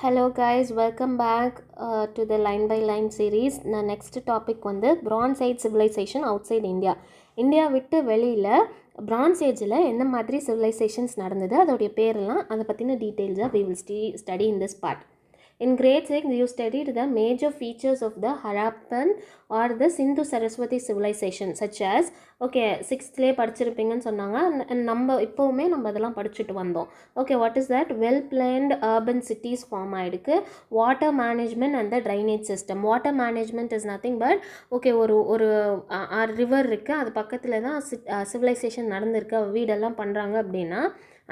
Hello guys, welcome back to the line by line series. நான் next topic வந்து bronze age civilization outside India. India விட்டு வெளியில் bronze ageல என்ன மாதிரி civilizations நடந்தது, அதோடைய பேரெல்லாம் அதை பற்றின டீட்டெயில்ஸாக we will study in this part. In grade 6, you studied the major features of the Harappan or the Sindhu-Saraswati civilization such as, okay, 6thலே படிச்சிருப்பீங்கன்னு சொன்னாங்க. நம்ம இப்போவுமே நம்ம அதெல்லாம் படிச்சுட்டு வந்தோம். Okay, what is that? Well-planned urban cities form ஆயிடுக்கு. Water management and the drainage system. Water management is nothing but, okay, ஒரு river இருக்குது, அது பக்கத்தில் தான் civilization நடந்திருக்கு, வீடெல்லாம் பண்ணுறாங்க அப்படின்னா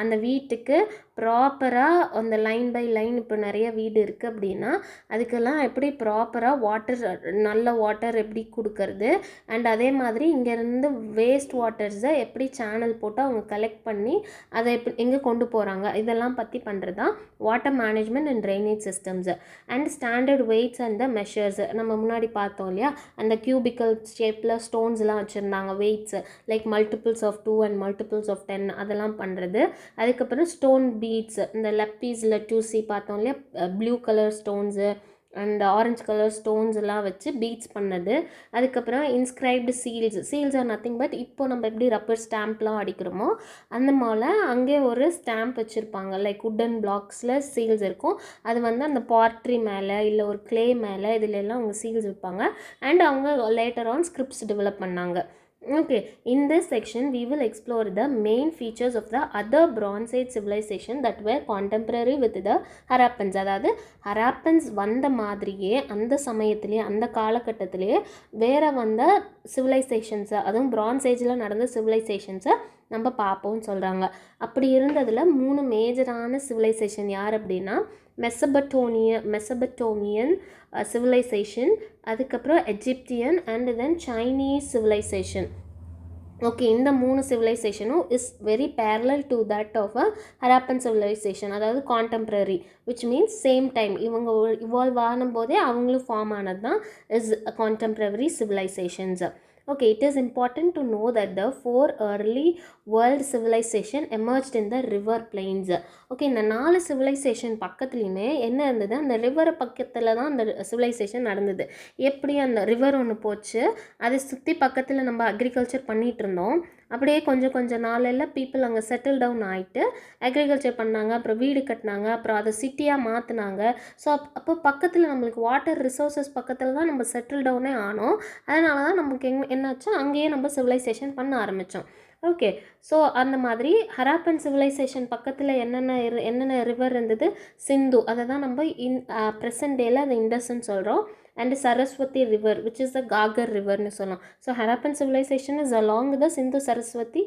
அந்த வீட்டுக்கு ப்ராப்பராக அந்த லைன் பை லைன் இப்போ நிறைய வீடு இருக்குது அப்படின்னா அதுக்கெல்லாம் எப்படி ப்ராப்பராக வாட்டர், நல்ல வாட்டர் எப்படி கொடுக்கறது, அண்ட் அதே மாதிரி இங்கேருந்து வேஸ்ட் வாட்டர்ஸை எப்படி சேனல் போட்டு அவங்க கலெக்ட் பண்ணி அதை எப்படி எங்கே கொண்டு போகிறாங்க, இதெல்லாம் பற்றி பண்ணுறது தான் water management and drainage systems. And standard weights and the measures நம்ம முன்னாடி பார்த்தோம் இல்லையா, அந்த கியூபிக்கல் ஷேப்பில் ஸ்டோன்ஸ்லாம் வச்சுருந்தாங்க, weights like multiples of 2 and multiples of 10 அதெல்லாம் பண்ணுறது. அதுக்கப்புறம் ஸ்டோன் பீட்ஸ், இந்த லப்பீஸில் 2C பார்த்தோம் இல்லையா, blue colour stones and orange colour stones எல்லாம் வச்சு பீட்ஸ் பண்ணது. அதுக்கப்புறம் inscribed seals are nothing but இப்போ நம்ம எப்படி ரப்பர் ஸ்டாம்ப்லாம் அடிக்கிறோமோ அந்த மாதிரி அங்கே ஒரு ஸ்டாம்ப் வச்சுருப்பாங்க, லைக் உட்டன் பிளாக்ஸில் சீல்ஸ் இருக்கும். அது வந்து அந்த பாட்ரி மேலே இல்லை ஒரு கிளே மேலே இதிலெல்லாம் அவங்க சீல்ஸ் வைப்பாங்க. அண்ட் அவங்க லேட்டர் ஆன் ஸ்கிரிப்ட்ஸ் டெவலப் பண்ணாங்க. Okay, in this section we will explore the main features of the other Bronze Age civilization that were contemporary with the Harappans. அதாவது ஹராப்பன்ஸ் வந்த மாதிரியே அந்த சமயத்திலே அந்த காலகட்டத்திலே வேற வந்த சிவிலைசேஷன்ஸை, அதுவும் பிரான்ஸ் ஏஜில் நடந்த சிவிலைசேஷன்ஸை நம்ம பார்ப்போம்னு சொல்கிறாங்க. அப்படி இருந்ததில் 3 மேஜரான சிவிலைசேஷன் யார் அப்படின்னா மெசபட்டோமியன் சிவிலைசேஷன், அதுக்கப்புறம் Egyptian and then Chinese civilization. Okay, இந்த 3 சிவிலைசேஷனும் is very parallel to that of a Harappan civilization, அதாவது contemporary, which means same time இவங்க இவால்வ் ஆனும்போதே அவங்களும் ஃபார்ம் ஆனது தான் is contemporary civilizations. Okay, it is important to know that the 4 early world civilization emerged in the river plains. Okay, இந்த 4 civilization பக்கத்துலையுமே என்ன இருந்தது, அந்த ரிவர் பக்கத்தில் தான் அந்த சிவிலைசேஷன் நடந்தது. எப்படி அந்த ரிவர் ஒன்று போச்சு, அதை சுற்றி பக்கத்தில் நம்ம அக்ரிகல்ச்சர் பண்ணிகிட்டு இருந்தோம். அப்படியே கொஞ்சம் நாளில் பீப்புள் அங்கே செட்டில் டவுன் ஆகிட்டு அக்ரிகல்ச்சர் பண்ணாங்க, அப்புறம் வீடு கட்டினாங்க, அப்புறம் அதை சிட்டியாக மாற்றினாங்க. ஸோ அப்போ பக்கத்தில் நம்மளுக்கு வாட்டர் ரிசோர்ஸஸ் பக்கத்தில் தான் நம்ம செட்டில் டவுனே ஆனோம். அதனால தான் நமக்கு என்னாச்சு, அங்கேயே நம்ம சிவிலைசேஷன் பண்ண ஆரம்பித்தோம். ஓகே, ஸோ அந்த மாதிரி ஹராப்பன் சிவிலைசேஷன் பக்கத்தில் என்னென்ன ரிவர் இருந்தது, சிந்து, அதை தான் நம்ம ப்ரெசன்ட் டேயில் அதை இண்டஸ்ன்னு சொல்கிறோம். And Saraswati river which is the Ghaggar ரிவர்னு சொல்லலாம். So Harappan civilization is along the Sindhu Saraswati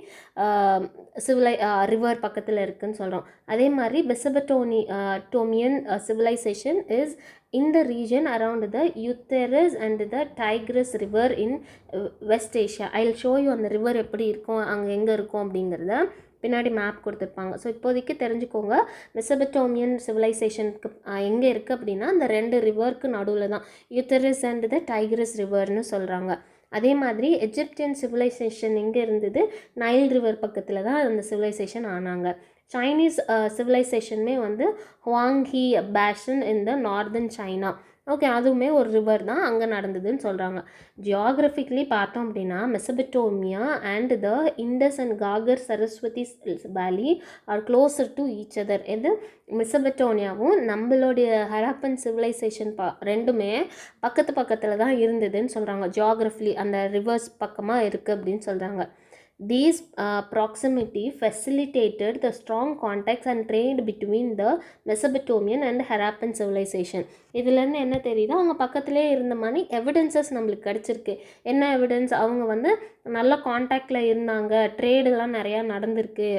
river பக்கத்தில் இருக்குதுன்னு சொல்கிறோம். அதே மாதிரி Mesopotamian civilization is in the region around the Euphrates and the Tigris river in West Asia. I'll show you அந்த ரிவர் எப்படி இருக்கும், அங்கே எங்கே இருக்கும் அப்படிங்கிறத பின்னாடி மேப் கொடுத்துருப்பாங்க. ஸோ இப்போதைக்கு தெரிஞ்சுக்கோங்க, மெசபட்டோமியன் சிவிலைசேஷனுக்கு எங்கே இருக்குது அப்படின்னா அந்த 2 ரிவருக்கு நடுவில் தான், யூத்தரஸ் அண்ட் த டைக்ரிஸ் ரிவர்னு சொல்கிறாங்க. அதே மாதிரி எஜிப்தியன் சிவிலைசேஷன் எங்கே இருந்தது, நைல் ரிவர் பக்கத்தில் தான் அந்த சிவிலைசேஷன் ஆனாங்க. சைனீஸ் சிவிலைசேஷனுமே வந்து ஹுவாங்ஹி பேஷன் இன் த நார்தன் சைனா. ஓகே, அதுவுமே ஒரு ரிவர் தான் அங்கே நடந்ததுன்னு சொல்கிறாங்க. ஜியாகிரபிக்கலி பார்த்தோம் அப்படின்னா Mesopotamia and the Indus and Ghaggar Saraswati valley are closer to each other. இது மெசபட்டோனியாவும் நம்மளுடைய ஹராப்பன் சிவிலைசேஷன் ரெண்டுமே பக்கத்தில் தான் இருந்ததுன்னு சொல்கிறாங்க. ஜியாகிரபிலி அந்த ரிவர்ஸ் பக்கமாக இருக்குது அப்படின்னு சொல்கிறாங்க. These proximity facilitated the strong contacts and trade between the Mesopotamian and Harappan civilization. இதுலேருந்து என்ன தெரியுது, அவங்க பக்கத்துலேயே இருந்த மாதிரி எவிடன்சஸ் நம்மளுக்கு கிடச்சிருக்கு. என்ன எவிடன்ஸ், அவங்க வந்து நல்ல காண்டாக்டில் இருந்தாங்க, ட்ரேடெல்லாம் நிறையா நடந்திருக்கு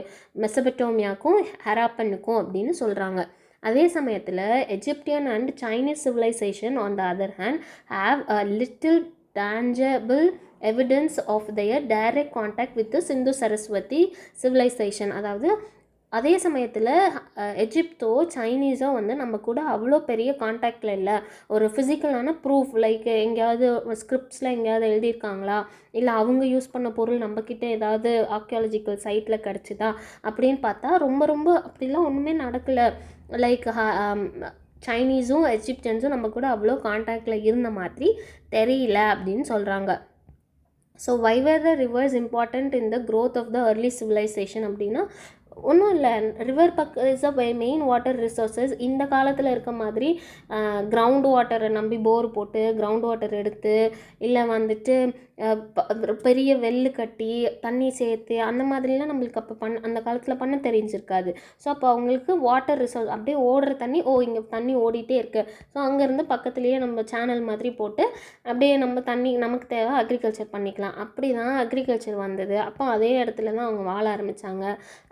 மெசபட்டோமியாவுக்கும் ஹராப்பனுக்கும் அப்படின்னு சொல்கிறாங்க. அதே சமயத்தில் Egyptian and Chinese civilization on the other hand have a little tangible evidence of their direct contact with the Sindhu Saraswati civilization. அதாவது அதே சமயத்தில் எஜிப்தோ சைனீஸோ வந்து நம்ம கூட அவ்வளோ பெரிய காண்டாக்டில் இல்லை. ஒரு ஃபிசிக்கலான ப்ரூஃப் லைக் எங்கேயாவது ஸ்கிரிப்ட்ஸில் எங்கேயாவது எழுதியிருக்காங்களா, இல்லை அவங்க யூஸ் பண்ண பொருள் நம்மக்கிட்ட ஏதாவது ஆர்கியாலஜிக்கல் சைட்டில் கிடச்சிதா அப்படின்னு பார்த்தா ரொம்ப அப்படிலாம் ஒன்றுமே நடக்கலை. லைக் சைனீஸும் எஜிப்டியன்ஸும் நம்ம கூட அவ்வளோ கான்டாக்டில் இருந்த மாதிரி தெரியல அப்படின்னு சொல்கிறாங்க. So why were the rivers important in the growth of the early civilization அப்படின்னா ஒன்றும் இல்லை, river is a main water resources. இந்த காலத்தில் இருக்க மாதிரி கிரவுண்ட் வாட்டரை நம்பி போர் போட்டு கிரவுண்ட் வாட்டர் எடுத்து இல்லை வந்துட்டு பெரிய வெள்ளு கட்டி தண்ணி சேர்த்து அந்த மாதிரிலாம் நம்மளுக்கு அப்போ அந்த காலத்தில் பண்ண தெரிஞ்சிருக்காது. ஸோ அப்போ அவங்களுக்கு வாட்டர் ரிசோர்ஸ் அப்படியே ஓடுற தண்ணி, இங்கே தண்ணி ஓடிட்டே இருக்குது, ஸோ அங்கேருந்து பக்கத்துலேயே நம்ம சேனல் மாதிரி போட்டு அப்படியே நம்ம தண்ணி நமக்கு தேவை அக்ரிகல்ச்சர் பண்ணிக்கலாம். அப்படி தான் அக்ரிகல்ச்சர் வந்தது. அப்போ அதே இடத்துல தான் அவங்க வாழ ஆரம்பித்தாங்க.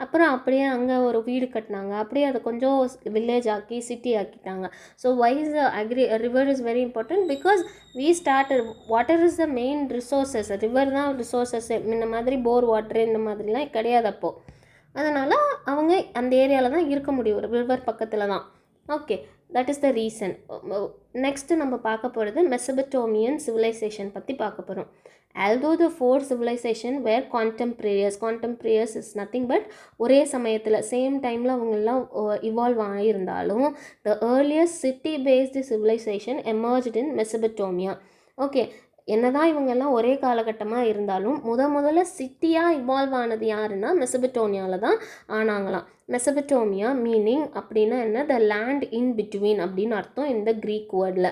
அப்புறம் அப்படியே அங்கே ஒரு வீடு கட்டினாங்க. அப்படியே அதை கொஞ்சம் வில்லேஜ் ஆக்கி சிட்டி ஆக்கிட்டாங்க. So why's river is very important because we started water is the main resources. River தான் ரிசோர்ஸஸ். இந்த மாதிரி போர் வாட்டரு இந்த மாதிரிலாம் கிடையாது அப்போது. அதனால் அவங்க அந்த ஏரியாவில் தான் இருக்க முடியும், ரிவர் பக்கத்தில் தான். Okay, that is the reason. Next நம்ம பார்க்க போகிறது மெசபடோமியன் சிவிலைசேஷன் பற்றி பார்க்க போகிறோம். although the four civilization were contemporaries is nothing but ஒரே சமயத்தில் சேம் டைமில் அவங்கெல்லாம் இவால்வ் ஆகியிருந்தாலும் the earliest city based civilization emerged in Mesopotamia. Okay, என்னதான் இவங்கெல்லாம் ஒரே காலகட்டமாக இருந்தாலும் முதல்ல சிட்டியாக இவால்வ் ஆனது யாருன்னா மெசபடோனியாவில் தான் ஆனாங்களாம். மெசபடோமியா மீனிங் அப்படின்னா என்ன, த லேண்ட் இன் பிட்வீன் அப்படின்னு அர்த்தம் இந்த க்ரீக் வேர்டில்.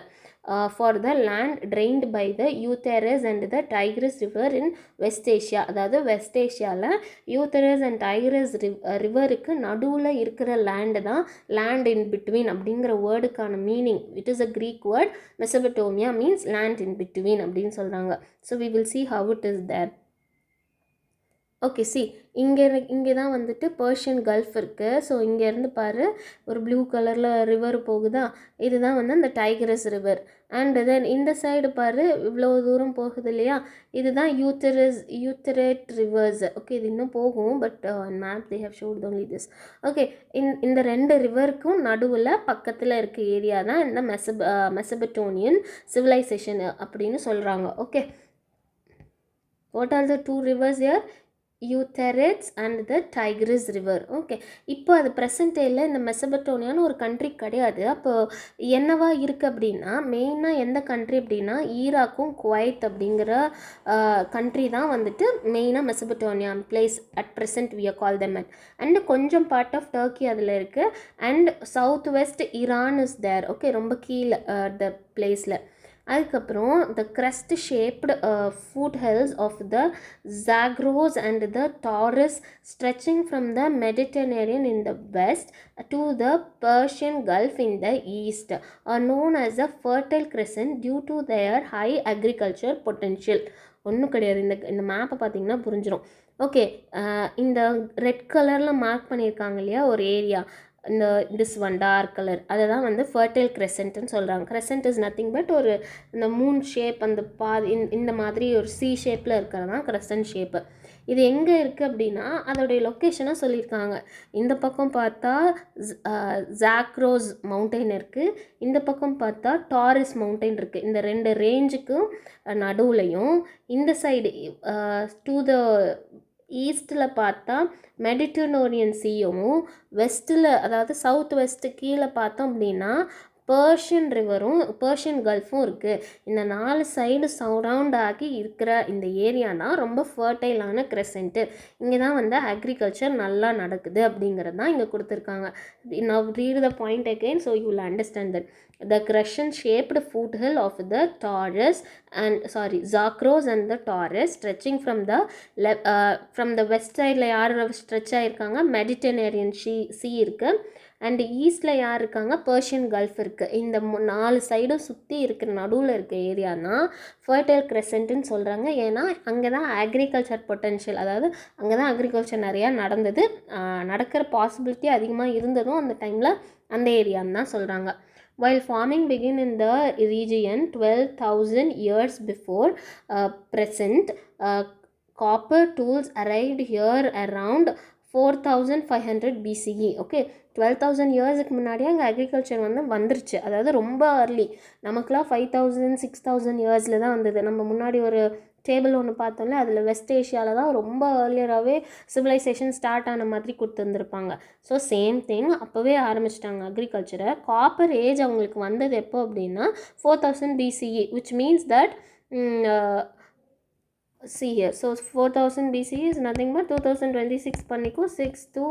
For the land drained by the Euphrates and the Tigris river in West Asia. அதாவது வெஸ்ட் ஏஷியாவில் யூத்தரஸ் அண்ட் டைக்ரஸ் ரிவருக்கு நடுவில் இருக்கிற லேண்டு தான் லேண்ட் இன் பிட்வீன் அப்படிங்கிற வேர்டுக்கான meaning. It is a Greek word. Mesopotamia means land in between அப்படின்னு சொல்கிறாங்க. So we will see how it is there. Okay, இங்கே தான் வந்துட்டு பர்ஷியன் கல்ஃப் இருக்குது. ஸோ இங்கேருந்து பாரு ஒரு ப்ளூ கலரில் ரிவர் போகுதா, இதுதான் வந்து அந்த டைக்ரஸ் ரிவர். அண்ட் தென் இந்த சைடு பாரு இவ்வளோ தூரம் போகுது இல்லையா, இதுதான் யூத்தரேட் ரிவர்ஸ். ஓகே, இது இன்னும் போகும், but map they have showed only this. Okay, இந்த ரெண்டு ரிவருக்கும் நடுவில் பக்கத்தில் இருக்க ஏரியா தான் இந்த மெசபடோனியன் சிவிலைசேஷன் அப்படின்னு சொல்கிறாங்க. Okay, what are the two rivers here? Euphrates and the Tigris river. Okay, இப்போ அது ப்ரெசன்ட் டேயில் இந்த மெசபடோனியான்னு ஒரு கண்ட்ரி கிடையாது. அப்போ என்னவா இருக்குது அப்படின்னா மெயினாக எந்த கண்ட்ரி அப்படின்னா ஈராக்கும் குவைத் அப்படிங்கிற கண்ட்ரி தான் வந்துட்டு மெயினாக Mesopotamia place at present we call them at. And கொஞ்சம் பார்ட் ஆஃப் டர்க்கி அதில் இருக்குது. And south west Iran is there. Okay, ரொம்ப கீழே த பிளேஸில். அதுக்கப்புறம் த crust shaped foothills of the Zagros and the Taurus stretching from the Mediterranean in the west to the Persian Gulf in the east are known as a fertile crescent due to their high agriculture potential. ஒன்றும் கிடையாது, இந்த மேப்பை பார்த்தீங்கன்னா புரிஞ்சிடும். Okay, இந்த red கலரில் mark பண்ணியிருக்காங்க இல்லையா ஒரு area, this one dark colour, அதை தான் வந்து ஃபர்டைல் கிரெசன்ட்னு சொல்கிறாங்க. கிரெசன்ட் இஸ் நத்திங் பட் ஒரு இந்த மூன் ஷேப், அந்த இந்த மாதிரி ஒரு சி ஷேப்பில் இருக்கிறது தான் கிரெசன்ட் ஷேப்பு. இது எங்கே இருக்குது அப்படின்னா அதோடைய லொக்கேஷனாக சொல்லியிருக்காங்க. இந்த பக்கம் பார்த்தா ஜாக்ரோஸ் மவுண்டைன் இருக்குது, இந்த பக்கம் பார்த்தா டாரஸ் மவுண்டைன் இருக்குது. இந்த ரெண்டு ரேஞ்சுக்கும் நடுவுலையும் இந்த சைடு டு த ஈஸ்ட்டில் பார்த்தா மெடிட்டரேனியன் சீயும், வெஸ்ட்டில் அதாவது சவுத் வெஸ்ட்டு கீழே பார்த்தோம் அப்படின்னா பர்ஷியன் ரிவரும் பர்ஷியன் கல்ஃபும் இருக்குது. இந்த 4 சைடு சரவுண்ட் ஆகி இருக்கிற இந்த ஏரியா தான் ரொம்ப ஃபர்டைலான கிரெசென்ட்டு. இங்கே தான் வந்து அக்ரிகல்ச்சர் நல்லா நடக்குது அப்படிங்கிறது தான் இங்கே கொடுத்துருக்காங்க. நான் read the point again so you will understand that. The crescent-shaped foothill of the Zagros and the Taurus stretching from the west side யார் ஸ்ட்ரெச் ஆகிருக்காங்க, மெடிட்டரேனியன் சி இருக்குது. அண்ட் ஈஸ்டில் யார் இருக்காங்க, பர்ஷியன் கல்ஃப் இருக்குது. இந்த 4 சைடும் சுற்றி இருக்கிற நடுவில் இருக்க ஏரியா தான் ஃபர்டைல் கிரெசென்ட்னு சொல்கிறாங்க. ஏன்னா அங்கே தான் அக்ரிகல்ச்சர் பொட்டென்ஷியல், அதாவது அங்கே தான் அக்ரிகல்ச்சர் நிறையா நடக்கிற பாசிபிலிட்டி அதிகமாக இருந்ததும் அந்த டைமில் அந்த ஏரியான்னு தான் சொல்கிறாங்க. While farming began in the region 12,000 years before present, copper tools arrived here around 4,500 BCE. Okay, 12,000 இயர்ஸுக்கு முன்னாடியே அங்கே அக்ரிகல்ச்சர் வந்துருச்சு. அதாவது ரொம்ப அர்லி. நமக்குலாம் 5,000 6,000 இயர்ஸில் தான் வந்தது. நம்ம முன்னாடி ஒரு டேபிள் ஒன்று பார்த்தோம்ல, அதில் வெஸ்ட் ஏஷியாவில் தான் ரொம்ப ஏர்லியராகவே சிவிலைசேஷன் ஸ்டார்ட் ஆன மாதிரி கொடுத்துருந்துருப்பாங்க. ஸோ சேம் திங், அப்போவே ஆரம்பிச்சிட்டாங்க அக்ரிகல்ச்சரை. காப்பர் ஏஜ் அவங்களுக்கு வந்தது எப்போ அப்படின்னா 4000 BCE, which means that see here, so 4000 BCE is nothing but 2026 பண்ணிக்கோ 6 to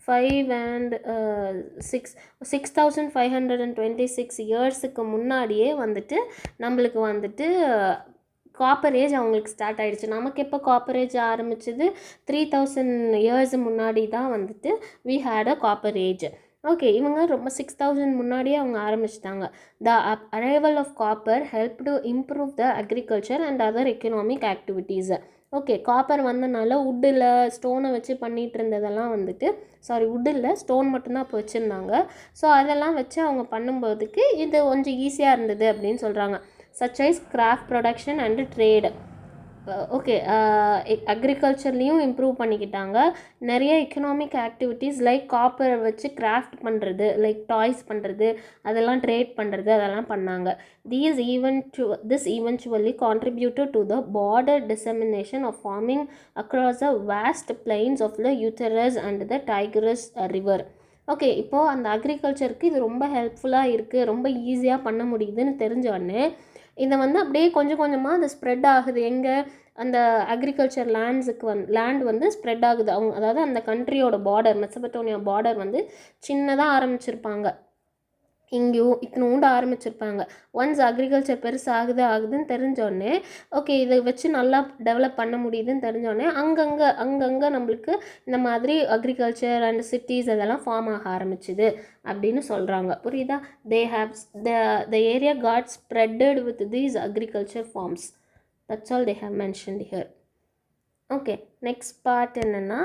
5 and 6526 இயர்ஸுக்கு முன்னாடியே வந்துட்டு நம்மளுக்கு வந்துட்டு காப்பர் ஏஜ் அவங்களுக்கு ஸ்டார்ட் ஆகிடுச்சு. நமக்கு எப்போ காப்பர் ஏஜ் ஆரம்பிச்சது? 3000 இயர்ஸ் முன்னாடி தான் வந்துட்டு we had a copper age. Okay, இவங்க ரொம்ப 6000 முன்னாடியே அவங்க ஆரம்பிச்சிட்டாங்க. The arrival of copper help to improve the agriculture and other economic activities. Okay, copper வந்தனால வுட்டில் ஸ்டோனை வச்சு பண்ணிகிட்டு இருந்ததெல்லாம் வந்துட்டு வுட்டில் ஸ்டோன் மட்டும்தான் இப்போ வச்சுருந்தாங்க. ஸோ அதெல்லாம் வச்சு அவங்க பண்ணும்போதுக்கு இது கொஞ்சம் ஈஸியாக இருந்தது அப்படின்னு சொல்கிறாங்க. such as craft production and trade. Okay, அக்ரிகல்ச்சர்லேயும் இம்ப்ரூவ் பண்ணிக்கிட்டாங்க. நிறைய எக்கனாமிக் ஆக்டிவிட்டீஸ் லைக் காப்பரை வச்சு கிராஃப்ட் பண்ணுறது, லைக் டாய்ஸ் பண்ணுறது, அதெல்லாம் ட்ரேட் பண்ணுறது, அதெல்லாம் பண்ணாங்க. This eventually contributed to the broader dissemination of farming across the vast plains of the Euphrates and the Tigris river. Okay, இப்போது அந்த அக்ரிகல்ச்சருக்கு இது ரொம்ப ஹெல்ப்ஃபுல்லாக இருக்குது, ரொம்ப ஈஸியாக பண்ண முடியுதுன்னு தெரிஞ்சோடனே இதை வந்து அப்படியே கொஞ்சம் கொஞ்சமாக அது ஸ்ப்ரெட் ஆகுது. எங்கே? அந்த அக்ரிகல்ச்சர் லேண்ட் வந்து ஸ்ப்ரெட் ஆகுது. அதாவது அந்த கண்ட்ரியோட பார்டர், மெசபடோனியா பார்டர் வந்து சின்னதாக ஆரம்பிச்சிருப்பாங்க, இங்கேயும் இத்தனோண்டு ஆரம்பிச்சிருப்பாங்க. ஒன்ஸ் அக்ரிகல்ச்சர் ஆகுதுன்னு தெரிஞ்சோடனே, ஓகே இதை வச்சு நல்லா டெவலப் பண்ண முடியுதுன்னு தெரிஞ்சோடனே அங்கங்கே நம்மளுக்கு இந்த மாதிரி அக்ரிகல்ச்சர் அண்ட் சிட்டிஸ் அதெல்லாம் ஃபார்ம் ஆக ஆரம்பிச்சுது அப்படின்னு சொல்கிறாங்க. புரியுதா? the area got spreaded with these agriculture farms. That's all they have mentioned here. Okay, next part என்னென்னா,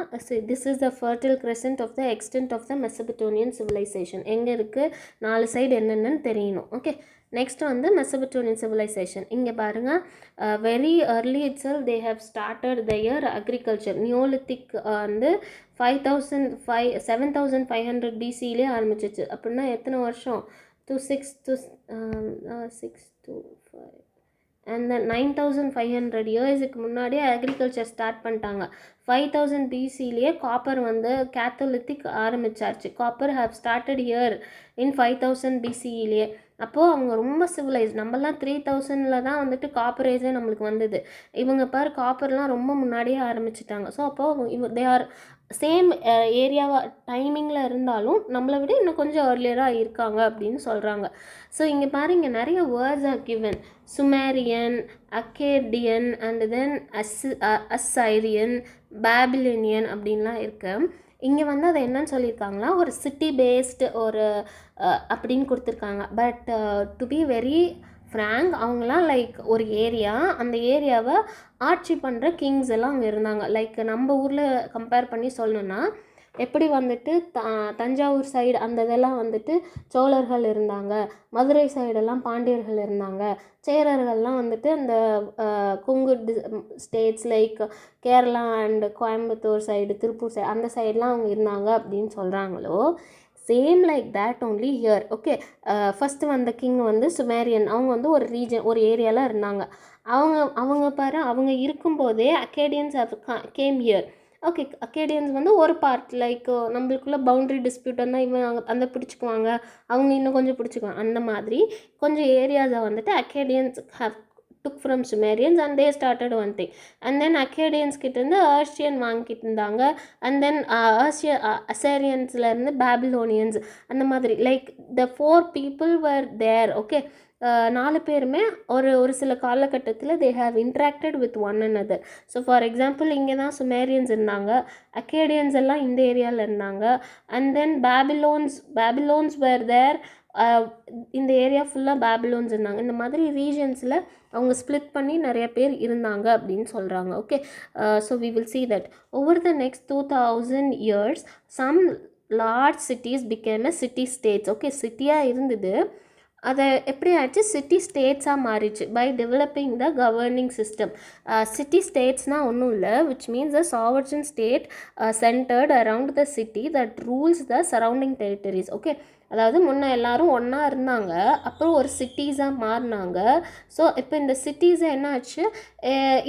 this is the fertile crescent of the extent of the Mesopotamian civilization. எங்கே இருக்குது? 4 side என்னென்னு தெரியணும். ஓகே, நெக்ஸ்ட் வந்து மெசபடோனியன் civilisation. இங்கே பாருங்கள், very early itself they have started their agriculture. Neolithic வந்து 7500 BCலே ஆரம்பிச்சிச்சு. அப்படின்னா எத்தனை வருஷம்? 6 to 5 and then 9500 இயர்ஸுக்கு முன்னாடியே அக்ரிகல்ச்சர் ஸ்டார்ட் பண்ணிட்டாங்க. 5000 BCலேயே காப்பர் வந்து கேத்தலித்திக் ஆரம்பிச்சாச்சு. Copper have started here in 5000 BCலேயே. அப்போது அவங்க ரொம்ப சிவிலைஸ். நம்மலாம் 3000 தான் வந்துட்டு காப்பரேஜே நம்மளுக்கு வந்தது. இவங்க பாரு காப்பர்லாம் ரொம்ப முன்னாடியே ஆரம்பிச்சிட்டாங்க. ஸோ அப்போது தே ஆர் சேம் ஏரியாவாக டைமிங்கில் இருந்தாலும் நம்மளை விட இன்னும் கொஞ்சம் ஏர்லியராக இருக்காங்க அப்படின்னு சொல்கிறாங்க. ஸோ இங்கே பாருங்க, இங்கே நிறைய words are given. Sumerian, Akkadian and then Assyrian, Babylonian அப்படின்லாம் இருக்கு. இங்கே வந்து அதை என்னன்னு சொல்லியிருக்காங்களா, ஒரு சிட்டி பேஸ்டு ஒரு அப்படின்னு கொடுத்துருக்காங்க. But to be very frank, அவங்களாம் லைக் ஒரு ஏரியா, அந்த ஏரியாவை ஆட்சி பண்ணுற கிங்ஸ் எல்லாம் அங்கே இருந்தாங்க. லைக் நம்ம ஊரில் கம்பேர் பண்ணி சொல்லணுன்னா, எப்படி வந்துட்டு தஞ்சாவூர் சைடு அந்த இதெல்லாம் வந்துட்டு சோழர்கள் இருந்தாங்க, மதுரை சைடெல்லாம் பாண்டியர்கள் இருந்தாங்க, சேரர்கள்லாம் வந்துட்டு அந்த Kongu states like Kerala and Coimbatore side, Tiruppur side, அந்த சைடெலாம் அவங்க இருந்தாங்க அப்படின்னு சொல்கிறாங்களோ, same like that only here. Okay, first வந்த கிங் வந்து சுமேரியன். அவங்க வந்து ஒரு ரீஜன், ஒரு ஏரியாவில் இருந்தாங்க. அவங்க பாரு, அவங்க இருக்கும்போதே அக்கேடியன்ஸ் கேம் ஹியர். ஓகே, அக்கேடியன்ஸ் வந்து ஒரு பார்ட், லைக் நம்மளுக்குள்ள பவுண்ட்ரி டிஸ்பியூட் வந்தால் இவங்க அந்த பிடிச்சிக்குவாங்க, அவங்க இன்னும் கொஞ்சம் பிடிச்சிக்குவாங்க. அந்த மாதிரி கொஞ்சம் ஏரியாஸை வந்துட்டு அக்கேடியன்ஸ் have took from Sumerians and they started one thing. And then Akkadians கிட்டேருந்து Assyrian வாங்கிட்டு இருந்தாங்க. And then Assyriansலேருந்து Babylonians, அந்த மாதிரி like the 4 people were there. Okay, 4 பேருமே ஒரு சில காலகட்டத்தில் they have interacted with one another. So for example இங்கே தான் சுமேரியன்ஸ் இருந்தாங்க, அக்கேடியன்ஸ் எல்லாம் இந்த ஏரியாவில் இருந்தாங்க. And then Babylons were there. இந்த ஏரியா ஃபுல்லாக பேபிலோன்ஸ் இருந்தாங்க. இந்த மாதிரி ரீஜன்ஸில் அவங்க ஸ்ப்ளிட் பண்ணி நிறைய பேர் இருந்தாங்க அப்படின்னு சொல்கிறாங்க. Okay, so we will see that over the next 2000 years some large cities became a city states. Okay, சிட்டியாக இருந்தது, அதை எப்படி ஆச்சு, சிட்டி ஸ்டேட்ஸாக மாறிச்சு by developing the governing system. City ஸ்டேட்ஸ்னால் ஒன்றும் இல்லை, which means a sovereign state centered around the city that rules the surrounding territories. Okay, அதாவது முன்ன எல்லாரும் ஒன்றா இருந்தாங்க, அப்புறம் ஒரு சிட்டிஸாக மாறினாங்க. ஸோ இப்போ இந்த சிட்டிஸை என்ன ஆச்சு,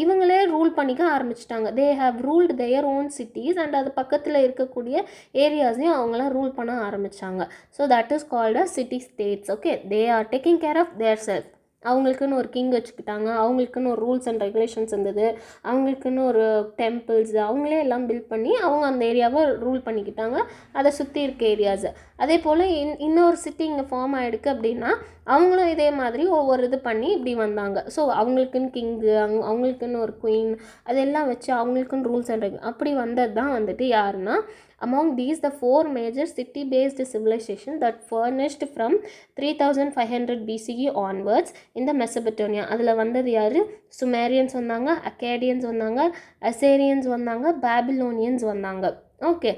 இவங்களே ரூல் பண்ணிக்க ஆரம்பிச்சிட்டாங்க. They have ruled their own cities and அது பக்கத்தில் இருக்கக்கூடிய ஏரியாஸையும் அவங்களாம் ரூல் பண்ண ஆரம்பித்தாங்க. So that is called a city states. Okay, they are taking care of their self. அவங்களுக்குன்னு ஒரு கிங் வச்சுக்கிட்டாங்க, அவங்களுக்குன்னு ஒரு ரூல்ஸ் அண்ட் ரெகுலேஷன்ஸ் இருந்தது, அவங்களுக்குன்னு ஒரு டெம்பிள்ஸ் அவங்களே எல்லாம் பில்ட் பண்ணி அவங்க அந்த ஏரியாவை ரூல் பண்ணிக்கிட்டாங்க, அதை சுற்றி இருக்க ஏரியாஸை. அதே போல் இன்னொரு சிட்டி இங்கே ஃபார்ம் ஆகிடுக்கு அப்படின்னா அவங்களும் இதே மாதிரி ஒவ்வொரு இது பண்ணி இப்படி வந்தாங்க. ஸோ அவங்களுக்குன்னு கிங்கு, அவங்களுக்குன்னு ஒரு குயின், அதெல்லாம் வச்சு அவங்களுக்குன்னு ரூல்ஸ் அண்ட் அப்படி வந்தது தான் வந்துட்டு யாருன்னா, among these the four major city based civilization that furnished from 3500 BCE onwards in the Mesopotamia. அதில் வந்தது யார்? சுமேரியன்ஸ் வந்தாங்க, அக்கேடியன்ஸ் வந்தாங்க, அசேரியன்ஸ் வந்தாங்க, பாபிலோனியன்ஸ் வந்தாங்க. Okay,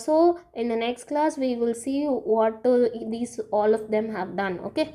so in the next class we will see what these all of them have done. Okay.